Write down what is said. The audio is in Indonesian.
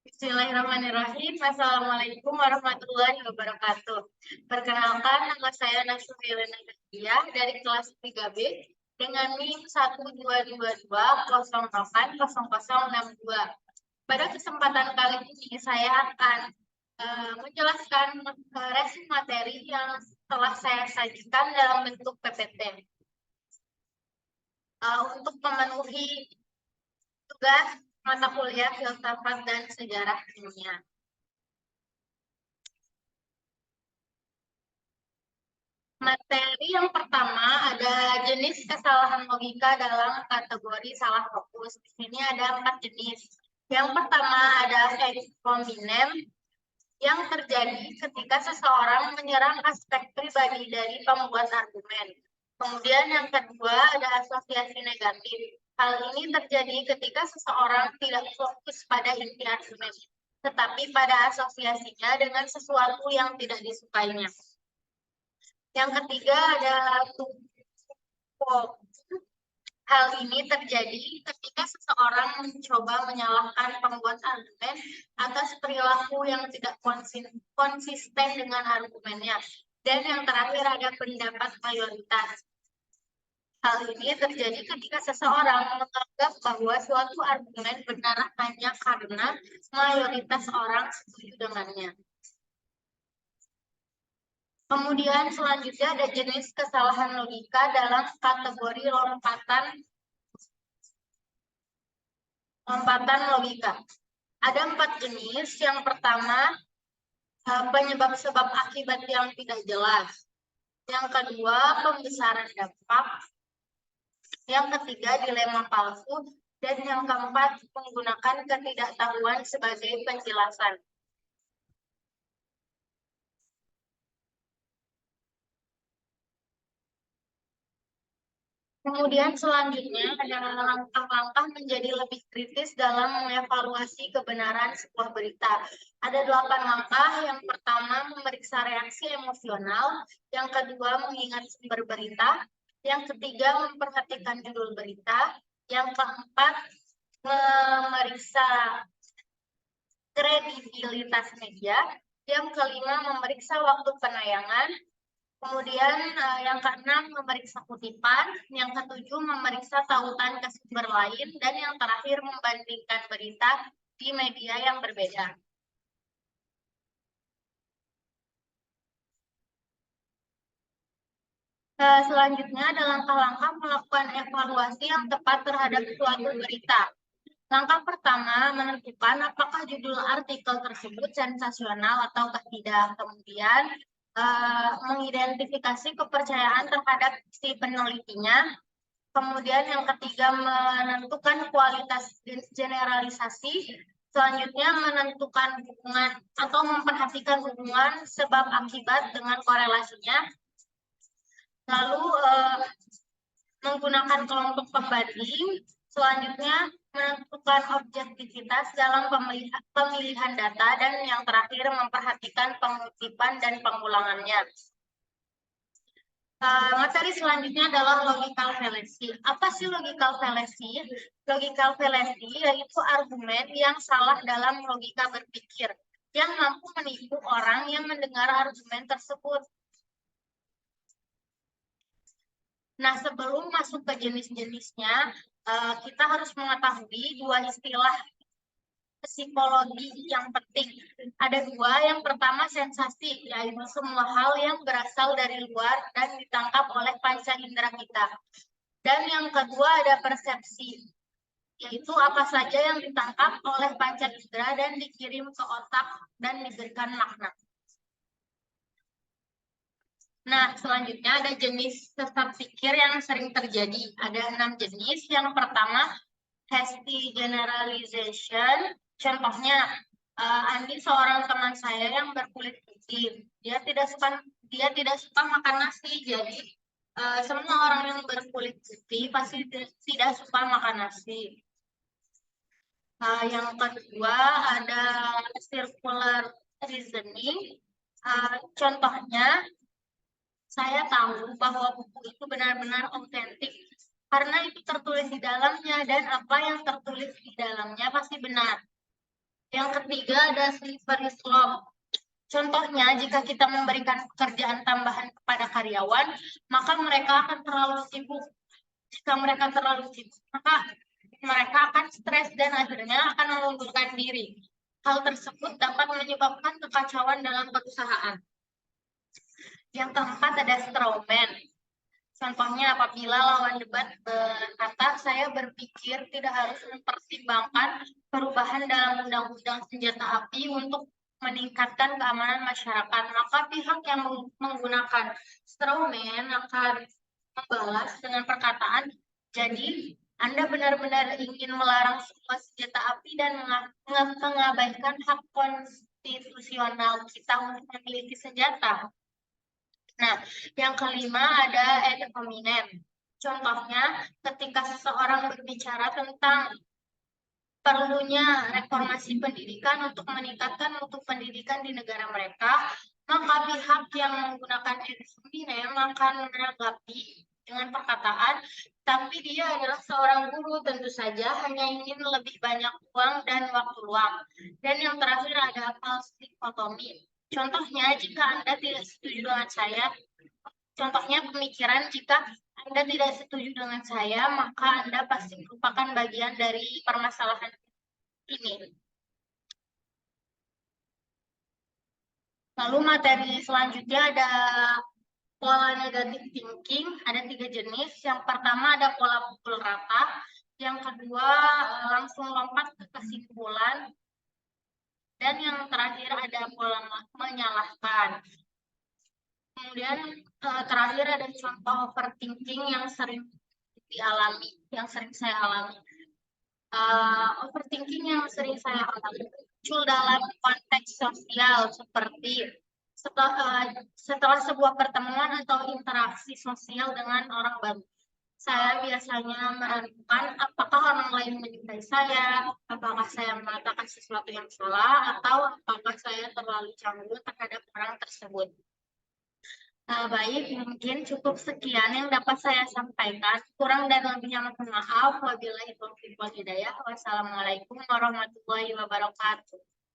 Bismillahirrahmanirrahim. Assalamualaikum warahmatullahi wabarakatuh. Perkenalkan, nama saya Nasruhilina Nadia dari kelas 3B dengan NIM 12220800062. Pada kesempatan kali ini saya akan menjelaskan resim materi yang telah saya sajikan dalam bentuk PPT. Untuk memenuhi tugas mata kuliah filsafat dan sejarah dunia. Materi yang pertama ada jenis kesalahan logika dalam kategori salah fokus. Di sini ada 4 jenis. Yang pertama ada ad hominem yang terjadi ketika seseorang menyerang aspek pribadi dari pembuat argumen. Kemudian yang kedua ada asosiasi negatif. Hal ini terjadi ketika seseorang tidak fokus pada inti argumen, tetapi pada asosiasinya dengan sesuatu yang tidak disukainya. Yang ketiga ada tupo. Hal ini terjadi ketika seseorang mencoba menyalahkan pembuat argumen atas perilaku yang tidak konsisten dengan argumennya. Dan yang terakhir ada pendapat mayoritas. Hal ini terjadi ketika seseorang menganggap bahwa suatu argumen benar hanya karena mayoritas orang setuju dengannya. Kemudian selanjutnya ada jenis kesalahan logika dalam kategori lompatan logika. Ada 4 jenis. Yang pertama, penyebab sebab akibat yang tidak jelas. Yang kedua, pembesaran dampak. Yang ketiga, dilema palsu. Dan yang keempat, menggunakan ketidaktahuan sebagai penjelasan. Kemudian selanjutnya ada langkah-langkah menjadi lebih kritis dalam mengevaluasi kebenaran sebuah berita. Ada 8 langkah. Yang pertama, memeriksa reaksi emosional. Yang kedua, mengingat sumber berita. Yang ketiga, memperhatikan judul berita. Yang keempat, memeriksa kredibilitas media. Yang kelima, memeriksa waktu penayangan. Kemudian yang keenam memeriksa kutipan, yang ketujuh memeriksa tautan ke sumber lain, dan yang terakhir membandingkan berita di media yang berbeda. Selanjutnya ada langkah-langkah melakukan evaluasi yang tepat terhadap suatu berita. Langkah pertama, menentukan apakah judul artikel tersebut sensasional atau tidak. Kemudian mengidentifikasi kepercayaan terhadap si penelitinya. Kemudian yang ketiga, menentukan kualitas generalisasi. Selanjutnya, menentukan hubungan atau memperhatikan hubungan sebab akibat dengan korelasinya. Lalu menggunakan kelompok pembanding. Selanjutnya, menentukan objektivitas dalam pemilihan data, dan yang terakhir memperhatikan pengutipan dan pengulangannya. Materi selanjutnya adalah logical fallacy. Apa sih logical fallacy? Logical fallacy yaitu argumen yang salah dalam logika berpikir, yang mampu menipu orang yang mendengar argumen tersebut. Nah, sebelum masuk ke jenis-jenisnya, kita harus mengetahui 2 istilah psikologi yang penting. Ada 2. Yang pertama, sensasi, yaitu semua hal yang berasal dari luar dan ditangkap oleh panca indera kita. Dan yang kedua ada persepsi, yaitu apa saja yang ditangkap oleh panca indera dan dikirim ke otak dan diberikan makna. Nah, selanjutnya ada jenis sesat pikir yang sering terjadi. Ada 6 jenis. Yang pertama, hasty generalization. Contohnya, Andi seorang teman saya yang berkulit putih. Dia tidak suka makan nasi. Jadi, semua orang yang berkulit putih pasti tidak suka makan nasi. Yang kedua, ada circular reasoning. Contohnya, saya tahu bahwa buku itu benar-benar otentik karena itu tertulis di dalamnya dan apa yang tertulis di dalamnya pasti benar. Yang ketiga ada slippery slope. Contohnya, jika kita memberikan pekerjaan tambahan kepada karyawan, maka mereka akan terlalu sibuk. Jika mereka terlalu sibuk, maka mereka akan stres dan akhirnya akan mengundurkan diri. Hal tersebut dapat menyebabkan kekacauan dalam perusahaan. Yang keempat ada strawman. Contohnya apabila lawan debat berkata, saya berpikir tidak harus mempertimbangkan perubahan dalam undang-undang senjata api untuk meningkatkan keamanan masyarakat, maka pihak yang menggunakan strawman akan membalas dengan perkataan, jadi Anda benar-benar ingin melarang semua senjata api dan mengabaikan hak konstitusional kita untuk memiliki senjata. Nah, yang kelima ada ad hominem. Contohnya, ketika seseorang berbicara tentang perlunya reformasi pendidikan untuk meningkatkan mutu pendidikan di negara mereka, maka pihak yang menggunakan ad hominem akan menanggapi dengan perkataan, tapi dia adalah seorang guru, tentu saja hanya ingin lebih banyak uang dan waktu luang. Dan yang terakhir ada false dichotomy. Contohnya, jika Anda tidak setuju dengan saya, contohnya pemikiran, jika Anda tidak setuju dengan saya, maka Anda pasti merupakan bagian dari permasalahan ini. Lalu materi selanjutnya ada pola negatif thinking, ada 3 jenis. Yang pertama ada pola pukul rata, yang kedua langsung lompat ke kesimpulan, dan yang terakhir ada pola menyalahkan. Kemudian terakhir ada contoh overthinking yang sering dialami, yang sering saya alami. Overthinking yang sering saya alami muncul dalam konteks sosial seperti setelah sebuah pertemuan atau interaksi sosial dengan orang baru. Saya biasanya meragukan apakah orang lain menyukai saya, apakah saya mengatakan sesuatu yang salah, atau apakah saya terlalu canggung terhadap orang tersebut. Baik, mungkin cukup sekian yang dapat saya sampaikan. Kurang dan lebihnya mohon maaf. Wabillahi taufiq wal hidayah. Wassalamualaikum warahmatullahi wabarakatuh.